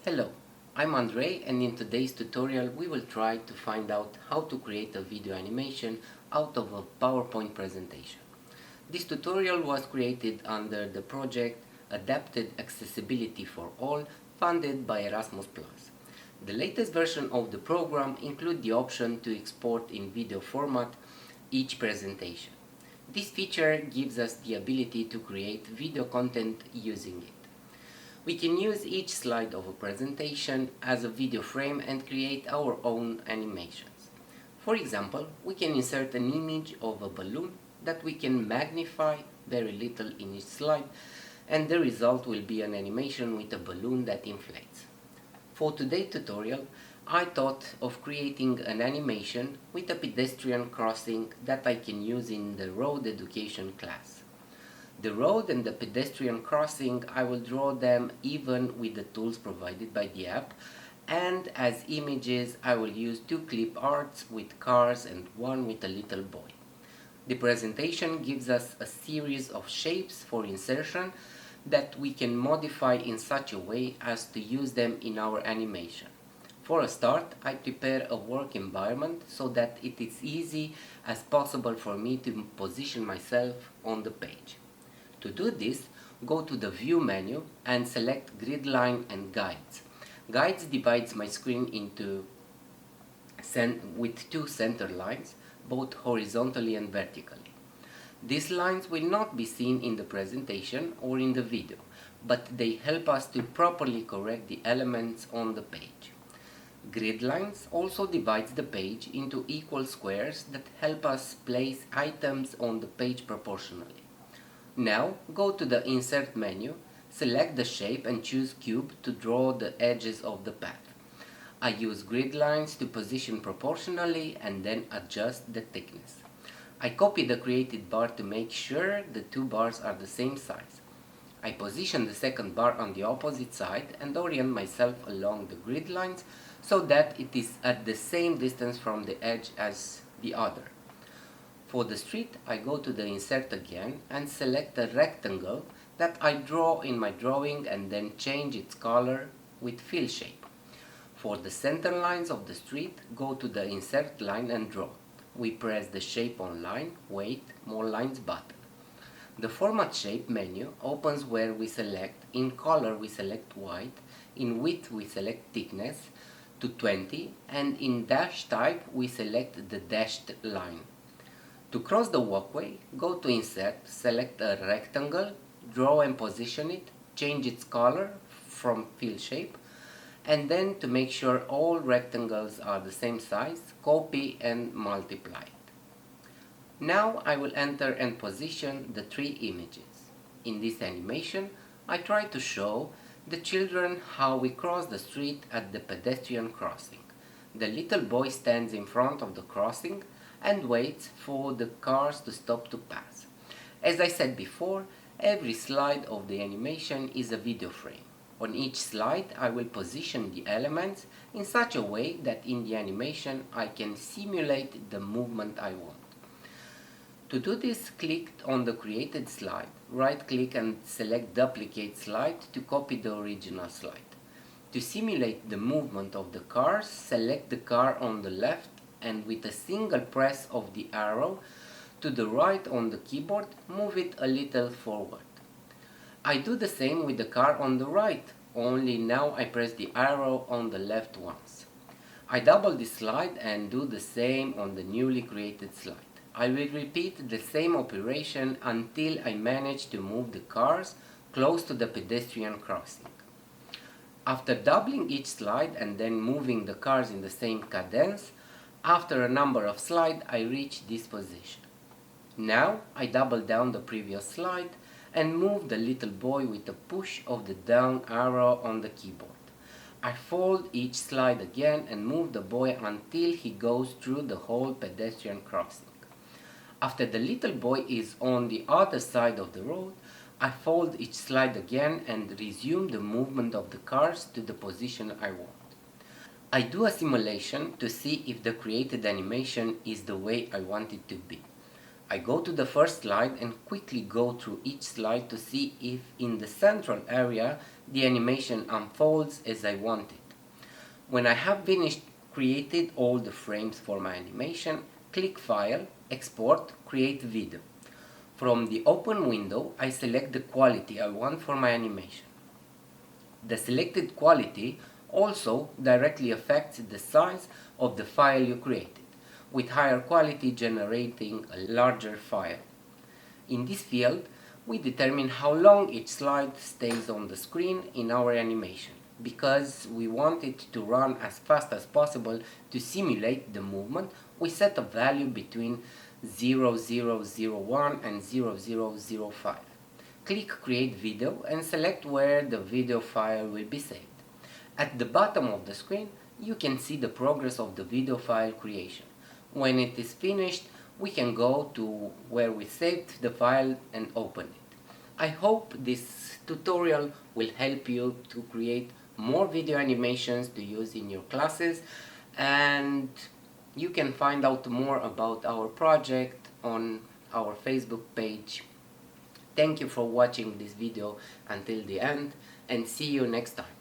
Hello, I'm Andre, and in today's tutorial we will try to find out how to create a video animation out of a PowerPoint presentation. This tutorial was created under the project Adapted Accessibility for All, funded by Erasmus+. The latest version of the program includes the option to export in video format each presentation. This feature gives us the ability to create video content using it. We can use each slide of a presentation as a video frame and create our own animations. For example, we can insert an image of a balloon that we can magnify very little in each slide, and the result will be an animation with a balloon that inflates. For today's tutorial, I thought of creating an animation with a pedestrian crossing that I can use in the road education class. The road and the pedestrian crossing, I will draw them even with the tools provided by the app, and as images I will use two clip arts with cars and one with a little boy. The presentation gives us a series of shapes for insertion that we can modify in such a way as to use them in our animation. For a start, I prepare a work environment so that it is easy as possible for me to position myself on the page. To do this, go to the View menu and select Grid Line and Guides. Guides divides my screen into with two center lines, both horizontally and vertically. These lines will not be seen in the presentation or in the video, but they help us to properly correct the elements on the page. Grid lines also divides the page into equal squares that help us place items on the page proportionally. Now go to the Insert menu, select the shape and choose Cube to draw the edges of the path. I use grid lines to position proportionally and then adjust the thickness. I copy the created bar to make sure the two bars are the same size. I position the second bar on the opposite side and orient myself along the grid lines so that it is at the same distance from the edge as the other. For the street, I go to the Insert again and select a rectangle that I draw in my drawing and then change its color with Fill Shape. For the center lines of the street, go to the Insert line and draw. We press the Shape on Line, Wait, More Lines button. The Format Shape menu opens where we select, in color we select white, in width we select thickness to 20, and in dash type we select the dashed line. To cross the walkway, go to Insert, select a rectangle, draw and position it, change its color from Fill Shape, and then to make sure all rectangles are the same size, copy and multiply it. Now I will enter and position the three images. In this animation, I try to show the children how we cross the street at the pedestrian crossing. The little boy stands in front of the crossing and waits for the cars to stop to pass. As I said before, every slide of the animation is a video frame. On each slide I will position the elements in such a way that in the animation I can simulate the movement I want. To do this, click on the created slide, right click and select Duplicate Slide to copy the original slide. To simulate the movement of the cars, select the car on the left and with a single press of the arrow to the right on the keyboard, move it a little forward. I do the same with the car on the right, only now I press the arrow on the left once. I double the slide and do the same on the newly created slide. I will repeat the same operation until I manage to move the cars close to the pedestrian crossing. After doubling each slide and then moving the cars in the same cadence, after a number of slides I reach this position. Now I double down the previous slide and move the little boy with a push of the down arrow on the keyboard. I fold each slide again and move the boy until he goes through the whole pedestrian crossing. After the little boy is on the other side of the road, I fold each slide again and resume the movement of the cars to the position I want. I do a simulation to see if the created animation is the way I want it to be. I go to the first slide and quickly go through each slide to see if in the central area the animation unfolds as I want it. When I have finished created all the frames for my animation, click File, Export, Create Video. From the open window, I select the quality I want for my animation. The selected quality also directly affects the size of the file you created, with higher quality generating a larger file. In this field, we determine how long each slide stays on the screen in our animation, because we want it to run as fast as possible to simulate the movement. We set a value between 0001 and 0005. Click Create Video and select where the video file will be saved. At the bottom of the screen, you can see the progress of the video file creation. When it is finished, we can go to where we saved the file and open it. I hope this tutorial will help you to create more video animations to use in your classes, and you can find out more about our project on our Facebook page. Thank you for watching this video until the end, and see you next time.